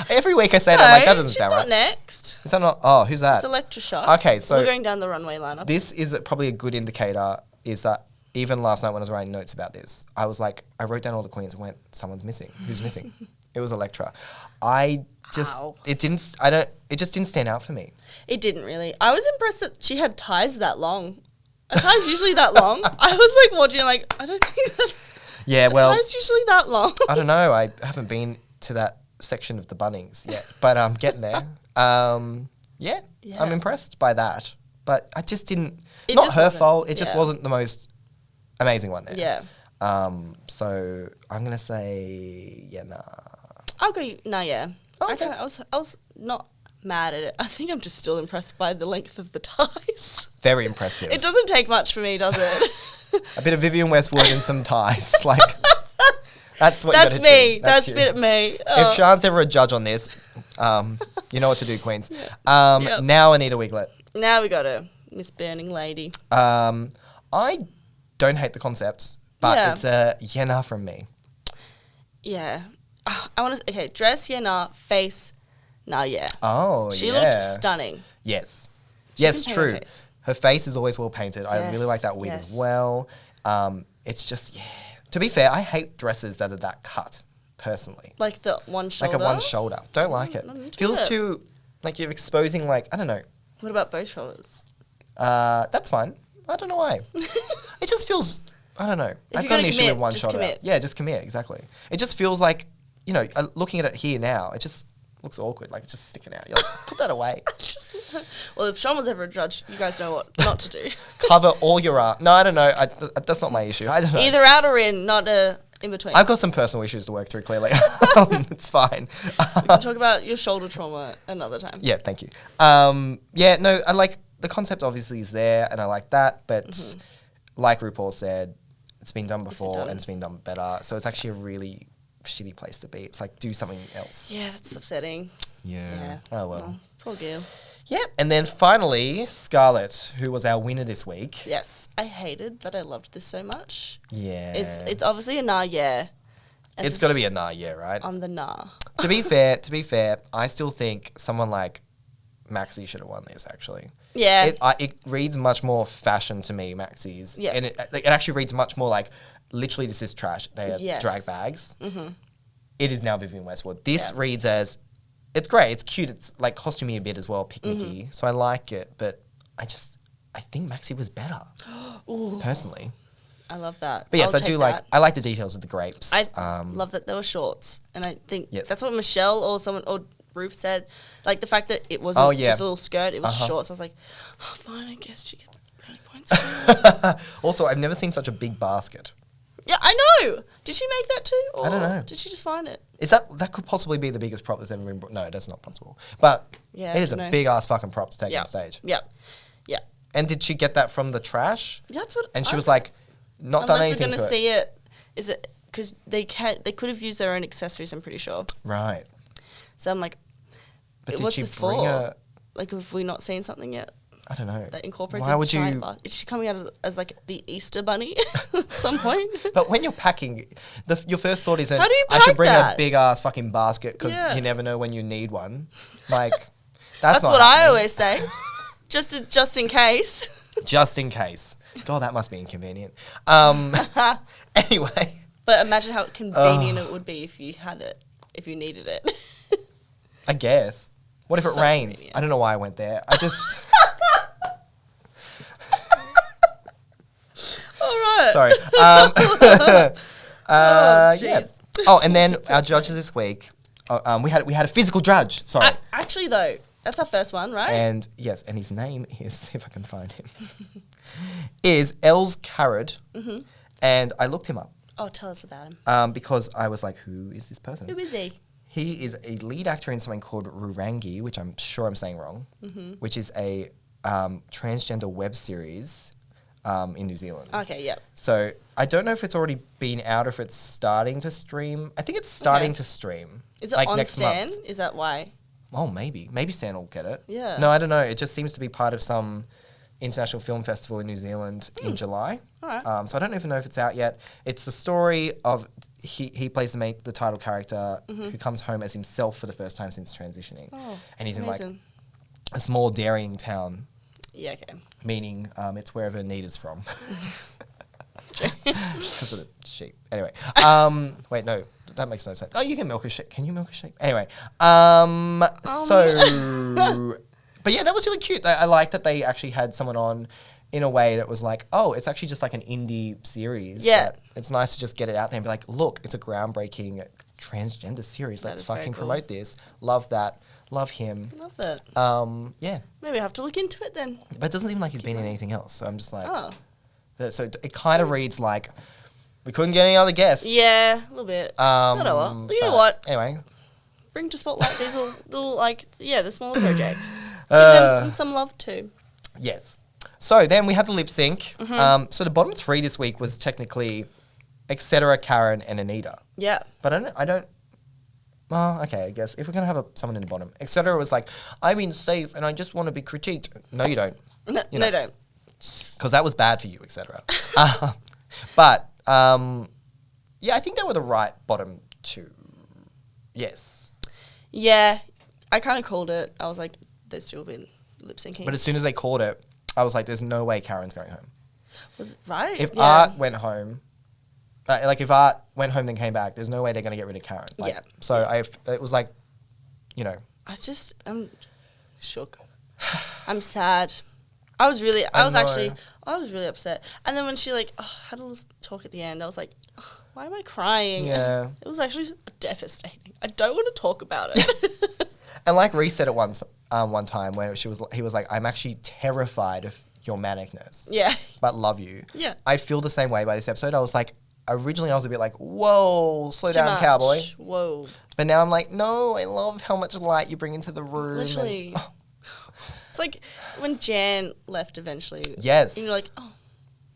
Every week I say that, I'm like, that doesn't sound right. She's not next. Is that not? Oh, who's that? It's Elektra Shock. Okay, so... We're going down the runway lineup. This is probably a good indicator, is that even last night when I was writing notes about this, I was like, I wrote down all the queens and went, someone's missing. Who's missing? It was Elektra. It just didn't stand out for me. It didn't really. I was impressed that she had ties that long. Are ties usually that long? I was like watching, like, I don't think that's... Yeah, well... Ties usually that long. I don't know. I haven't been to that section of the Bunnings yet, but I'm getting there. Yeah, I'm impressed by that. But I just didn't... Not her fault. It just wasn't the most amazing one there. Yeah. So I'm going to say, nah. I'll go, yeah. Oh, okay. I was not mad at it. I think I'm just still impressed by the length of the ties. Very impressive. It doesn't take much for me, does it? A bit of Vivienne Westwood and some ties. Like, that's what you gotta me. do. That's a bit of me. If Sean's ever a judge on this, you know what to do, queens. Now Anita Wiglet. Now we got a Miss Burning Lady. I don't hate the concept, but it's a nah from me. Yeah. I want to... Okay, dress, nah, face, Nah, yeah. Oh, She yeah. looked stunning. Yes. She Yes, can paint true. her face. Her face is always well painted. I really like that wig as well. It's just, yeah. To be fair, I hate dresses that are that cut, personally. Like the one shoulder? Like a one sholdder. Don't like it. Feels too, like you're exposing, like, I don't know. What about both shoulders? That's fine. I don't know why. It just feels, I don't know. I've got an issue with one shoulder. Commit. Yeah, just commit, exactly. It just feels like, you know, looking at it here now, it just looks awkward, like it's just sticking out. You're like, put that away. Well, if Sean was ever a judge, you guys know what not to do. Cover all your arm. No, I don't know. That's not my issue. I don't know. Either out or in, not in between. I've got some personal issues to work through, clearly. It's fine. We can talk about your shoulder trauma another time. Yeah, thank you. Yeah, no, I like, the concept obviously is there, and I like that, but like RuPaul said, it's been done before and it's been done better. So it's actually a really shitty place to be. It's like, do something else. Yeah, that's upsetting. Yeah. Oh, well. Poor girl. Yeah, and then finally, Scarlett, who was our winner this week. Yes, I hated that I loved this so much. Yeah. It's obviously a nah, yeah. It's got to be a nah, yeah, right? I'm the nah. To be fair, I still think someone like Maxi should have won this, actually. Yeah. It reads much more fashion to me, Maxi's. Yeah. And it actually reads much more like, literally, this is trash. They are drag bags. Mm-hmm. It is now Vivienne Westwood. This reads as, it's great, it's cute, it's like costumey a bit as well, picnicky. So I like it, but I think Maxi was better, personally. I love that. But yes, I like the details of the grapes. I love that there were shorts. And I think that's what Michelle or Rupe said. Like the fact that it wasn't just a little skirt, it was shorts. I was like, oh, fine, I guess she gets brownie points. Also, I've never seen such a big basket. Yeah, I know. Did she make that too? Or I don't know. Did she just find it? Is that could possibly be the biggest prop that's ever been brought? No, that's not possible. But it is a big ass fucking prop to take on stage. Yeah. Yeah. And did she get that from the trash? Yeah, that's what. And she was like, not done anything to it. Unless we're going to see it, is it because they could have used their own accessories? I'm pretty sure. Right. So I'm like, but what's this for? Like, have we not seen something yet? I don't know. That incorporates. Why would you? Is she coming out as like the Easter bunny at some point? But when you're packing, your first thought isn't, how do you pack I should bring that? a big ass fucking basket because you never know when you need one. Like, that's not what happening. I always say. Just in case. Just in case. God, that must be inconvenient. Anyway. But imagine how convenient it would be if you had it, if you needed it. I guess. What if it rains? Convenient. I don't know why I went there. I just. All right. Sorry. Yeah. Oh, and then our judges this week. We had a physical judge. Sorry. Actually, though, that's our first one, right? And yes, and his name is, if I can find him, is Els Carrad. Mm-hmm. And I looked him up. Oh, tell us about him. Because I was like, who is this person? Who is he? He is a lead actor in something called Rurangi, which I'm sure I'm saying wrong, which is a transgender web series in New Zealand. Okay, yeah. So I don't know if it's already been out or if it's starting to stream. I think it's starting to stream. Is it like on next Stan? month. Is that why? Oh, maybe. Maybe Stan will get it. Yeah. No, I don't know. It just seems to be part of some international film festival in New Zealand in July. All right. So I don't even know if it's out yet. It's the story of he plays the title character who comes home as himself for the first time since transitioning. Oh, and he's amazing. in like a small dairying town. Yeah, okay. Meaning it's wherever Nita's from. Because of the sheep. Anyway. Wait, no. That makes no sense. Oh, you can milk a sheep. Can you milk a sheep? Anyway. So... But yeah, that was really cute. I like that they actually had someone on in a way that was like, oh, it's actually just like an indie series. Yeah. It's nice to just get it out there and be like, look, it's a groundbreaking transgender series. Let's fucking promote this. Love that. Love him. Love it. Yeah. Maybe I have to look into it then. But it doesn't seem like he's been in anything else. So I'm just like... Oh. So it kind of reads like, we couldn't get any other guests. Yeah, a little bit. Not a lot. But you know what? Anyway. Bring to spotlight these little like, the smaller projects. Give them some love too. Yes. So then we had the lip sync. So the bottom three this week was technically Etc., Karen, and Anita. Yeah. But I don't. Oh, okay. I guess if we're gonna have someone in the bottom, Etc. was like, I'm in safe and I just want to be critiqued. No, you don't. No, don't. Because that was bad for you, Etc. But yeah, I think they were the right bottom two. Yes. Yeah. I kind of called it. I was like, they've still been lip syncing. But as soon as they called it, I was like, there's no way Karen's going home. Right. If Art went home, if Art went home then came back, there's no way they're going to get rid of Karen. So it was like, I'm shook. I'm sad. I was really upset. And then when she had a little talk at the end, I was like, why am I crying? Yeah. It was actually devastating. I don't want to talk about it. And like Reese said it one time when he was like, I'm actually terrified of your manicness. Yeah. But love you. Yeah. I feel the same way by this episode. I was like, originally I was a bit like, whoa, slow down, much. cowboy. Whoa. But now I'm like, no, I love how much light you bring into the room. Literally. It's like when Jan left eventually. Yes. And you're like, oh,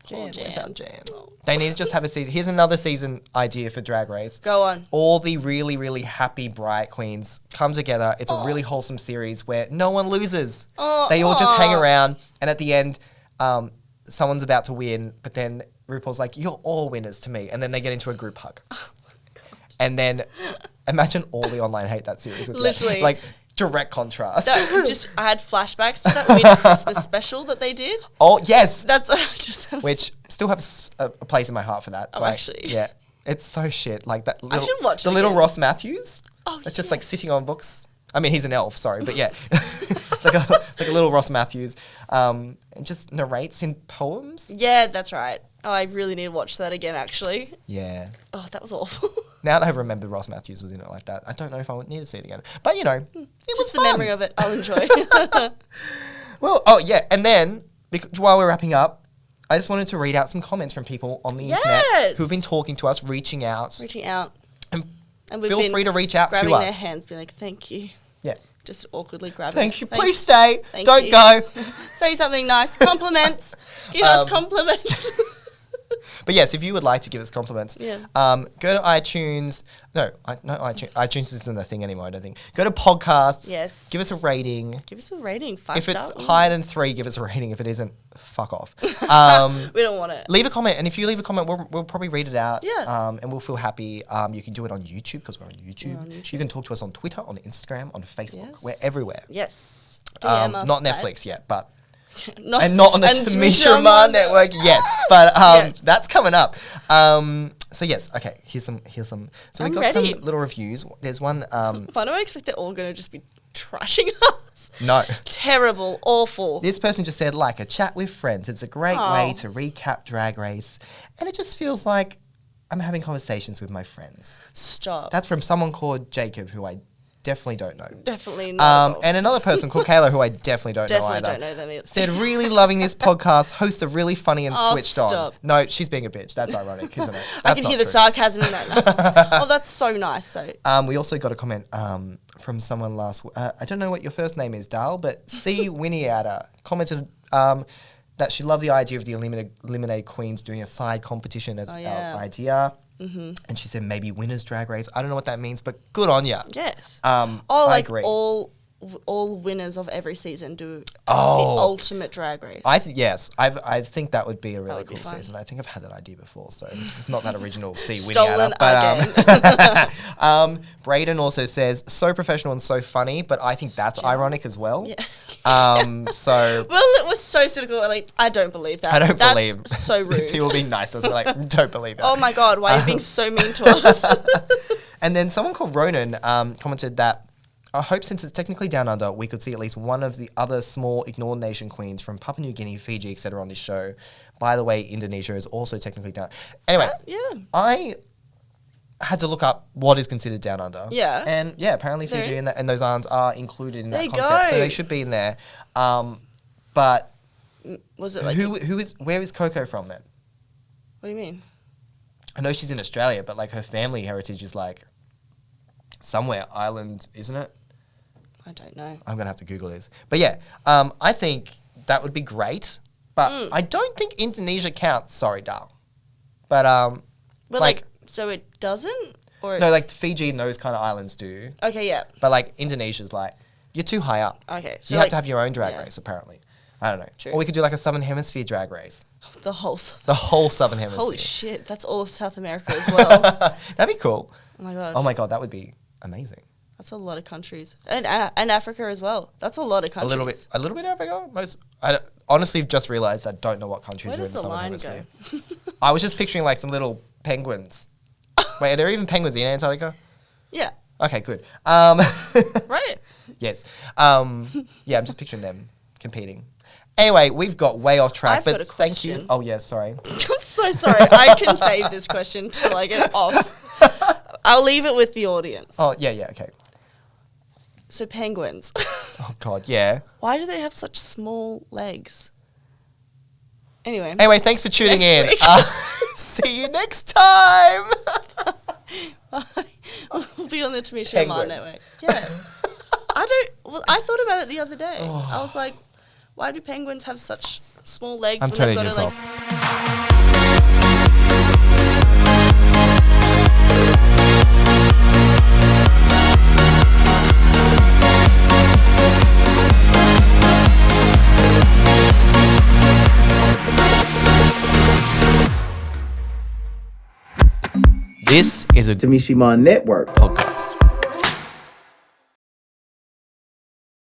Jan, Jan. where's our Jan? They need to just have a season. Here's another season idea for Drag Race. Go on. All the really, really happy, bright queens come together. It's a really wholesome series where no one loses. They all just hang around, and at the end, someone's about to win, but then RuPaul's like, you're all winners to me. And then they get into a group hug. Oh my God. And then imagine all the online hate that series would Literally. get. Like, direct contrast. I had flashbacks to that weird Christmas special that they did. Oh, yes. That's just... Which still have a place in my heart for that. Oh, actually. Yeah. It's so shit. Like that little... I should watch the it little again. Ross Matthews. Oh, that's just like sitting on books. I mean, he's an elf, sorry, but yeah. like a little Ross Matthews. And just narrates in poems. Yeah, that's right. Oh, I really need to watch that again, actually. Yeah. Oh, that was awful. Now that I've remembered Ross Matthews was in it like that, I don't know if I would need to see it again. But, it was just the fun. memory of it, I'll enjoy. Well, oh, yeah. And then, while we're wrapping up, I just wanted to read out some comments from people on the internet who've been talking to us, reaching out. And we've feel free to reach out to us. Grabbing their hands, being like, thank you. Yeah. Just awkwardly grabbing. Thank you. Please stay. Don't go. Say something nice. Compliments. Give us compliments. But yes, if you would like to give us compliments, go to iTunes. No, iTunes. iTunes isn't a thing anymore, I don't think. Go to podcasts. Yes. Give us a rating. Give us a rating. 5 If stars. it's higher than 3, give us a rating. If it isn't, fuck off. We don't want it. Leave a comment. And if you leave a comment, we'll probably read it out. Yeah. And we'll feel happy. You can do it on YouTube because we're on YouTube. You can talk to us on Twitter, on Instagram, on Facebook. Yes. We're everywhere. Yes. DM us not that. Netflix yet, but... not on the Tamisha Ma network yet, but that's coming up. So yes, okay. Here's some. So we got some little reviews. There's one. Why do I expect they're all going to just be trashing us? No. Terrible, awful. This person just said, like a chat with friends. It's a great way to recap Drag Race, and it just feels like I'm having conversations with my friends. Stop. That's from someone called Jacob, who I definitely don't know. Definitely not. And another person called Kayla, who I definitely don't know either. Definitely don't know them either. Said, really loving this podcast. Hosts are really funny and switched stop. on. No, she's being a bitch. That's ironic, isn't it? I can hear the sarcasm in that. Oh, that's so nice, though. We also got a comment from someone I don't know what your first name is, Dal, but C. Winnieada commented that she loved the idea of the eliminated queens doing a side competition as our idea. Mm-hmm. And she said maybe winners drag race. I don't know what that means, but good on ya. Yes. I agree. All winners of every season do the ultimate drag race. I think that would be a really cool season. I think I've had that idea before, so it's not that original C. Stolen but Brayden also says so professional and so funny, but I think that's ironic as well. Yeah. So well, it was so cynical. Like, I don't believe that. That's believe so rude. These people being nice to us. We're like, don't believe that. Oh my God, why are you being so mean to us? And then someone called Ronan commented that I hope since it's technically down under, we could see at least one of the other small ignored nation queens from Papua New Guinea, Fiji, etc. on this show. By the way, Indonesia is also technically down. Anyway, I had to look up what is considered down under. Yeah. And apparently Fiji and those islands are included in that concept. Go. So they should be in there. But was it like where is Coco from then? What do you mean? I know she's in Australia, but like her family heritage is like somewhere island, isn't it? I don't know. I'm going to have to Google this. But I think that would be great. But I don't think Indonesia counts. Sorry, Dal. But so it doesn't? Or no, like Fiji and those kind of islands do. Okay, yeah. But like Indonesia's like, you're too high up. Okay. So you have to have your own drag race, apparently. I don't know. True. Or we could do like a Southern Hemisphere drag race. The whole Southern Hemisphere. Holy shit, that's all of South America as well. That'd be cool. Oh my God. Oh my God, that would be amazing. That's a lot of countries. And Africa as well. That's a lot of countries. A little bit Africa? Honestly, just realised I don't know what countries Where are in does the the southern line hemisphere. go? I was just picturing like some little penguins. Wait, are there even penguins in Antarctica? Yeah. Okay, good. Right. Yes. I'm just picturing them competing. Anyway, we've got way off track, I've but got a thank you. question. Oh, yeah, sorry. I'm so sorry. I can save this question till I get off. I'll leave it with the audience. Oh, yeah, okay. So penguins. Oh, God, yeah. Why do they have such small legs? Anyway, Thanks for tuning in. Week. See you next time. We'll be on the Tamisha and Seán network. Yeah. I thought about it the other day. I was like, why do penguins have such small legs? I'm turning this off. This is a Tamisha Seán network podcast.